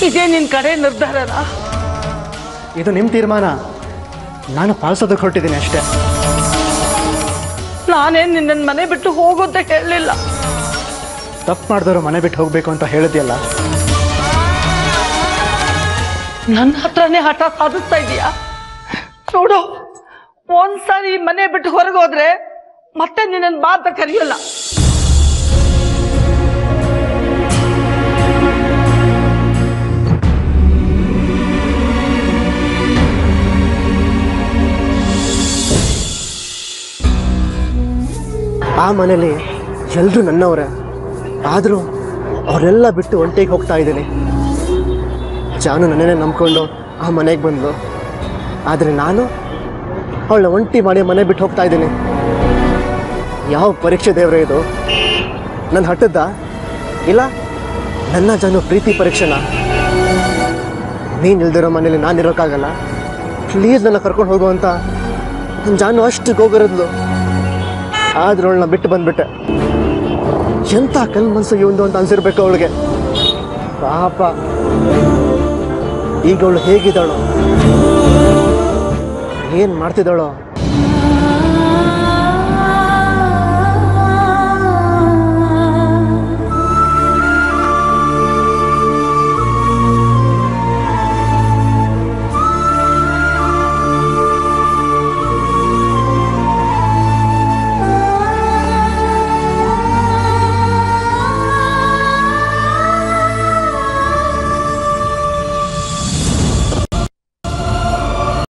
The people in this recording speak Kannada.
ಇದೇ ನಿನ್ ಕಡೆ ನಿರ್ಧಾರನ? ಇದು ನಿಮ್ಮ ತೀರ್ಮಾನ, ನಾನು ಪಾಲಿಸೋದಕ್ಕೆ ಹೊರಟಿದ್ದೀನಿ ಅಷ್ಟೇ. ನಾನೇನು ನಿನ್ನ ಮನೆ ಬಿಟ್ಟು ಹೋಗೋದ ಹೇಳಲಿಲ್ಲ. ತಪ್ಪು ಮಾಡಿದವರು ಮನೆ ಬಿಟ್ಟು ಹೋಗ್ಬೇಕು ಅಂತ ಹೇಳಿದ್ಯಲ್ಲ. ನನ್ನ ಹತ್ರನೇ ಹಠ ಸಾಧಿಸ್ತಾ ಇದೀಯಾ? ನೋಡು, ಒಂದ್ಸಾರಿ ಮನೆ ಬಿಟ್ಟು ಹೊರಗೆ ಹೋದ್ರೆ ಮತ್ತೆ ನಿನ್ನ ಮಾತ ಕರೆಯಲ್ಲ. ಆ ಮನೇಲಿ ಎಲ್ಲರೂ ನನ್ನವರೇ, ಆದರೂ ಅವರೆಲ್ಲ ಬಿಟ್ಟು ಒಂಟಿಗೆ ಹೋಗ್ತಾ ಇದ್ದೀನಿ. ಜಾನು ನನ್ನೇ ನಂಬ್ಕೊಂಡು ಆ ಮನೆಗೆ ಬಂದು, ಆದರೆ ನಾನು ಅವಳನ್ನ ಒಂಟಿ ಮಾಡಿ ಮನೆ ಬಿಟ್ಟು ಹೋಗ್ತಾ ಇದ್ದೀನಿ. ಯಾವ ಪರೀಕ್ಷೆ ದೇವ್ರೆ ಇದು? ನನ್ನ ಹಟ್ಟದ್ದ? ಇಲ್ಲ ನನ್ನ ಜಾನು ಪ್ರೀತಿ ಪರೀಕ್ಷೆನ? ನೀನು ಇಲ್ದಿರೋ ಮನೇಲಿ ನಾನು ಇರೋಕ್ಕಾಗಲ್ಲ, ಪ್ಲೀಸ್ ನನ್ನ ಕರ್ಕೊಂಡು ಹೋಗು ಅಂತ ನನ್ನ ಜಾನು ಅಷ್ಟು ಗೋಗರದ್ಲು. ಆದ್ರೆ ಅವಳನ್ನ ಬಿಟ್ಟು ಬಂದ್ಬಿಟ್ಟೆ. ಎಂಥ ಕಲ್ ಮನಸ್ಸು ಇವಂದು ಅಂತ ಅನ್ಸಿರ್ಬೇಕು ಅವಳಿಗೆ. ಪಾಪ, ಈಗ ಅವಳು ಹೇಗಿದ್ದಾಳೋ, ಏನು ಮಾಡ್ತಿದ್ದಾಳೋ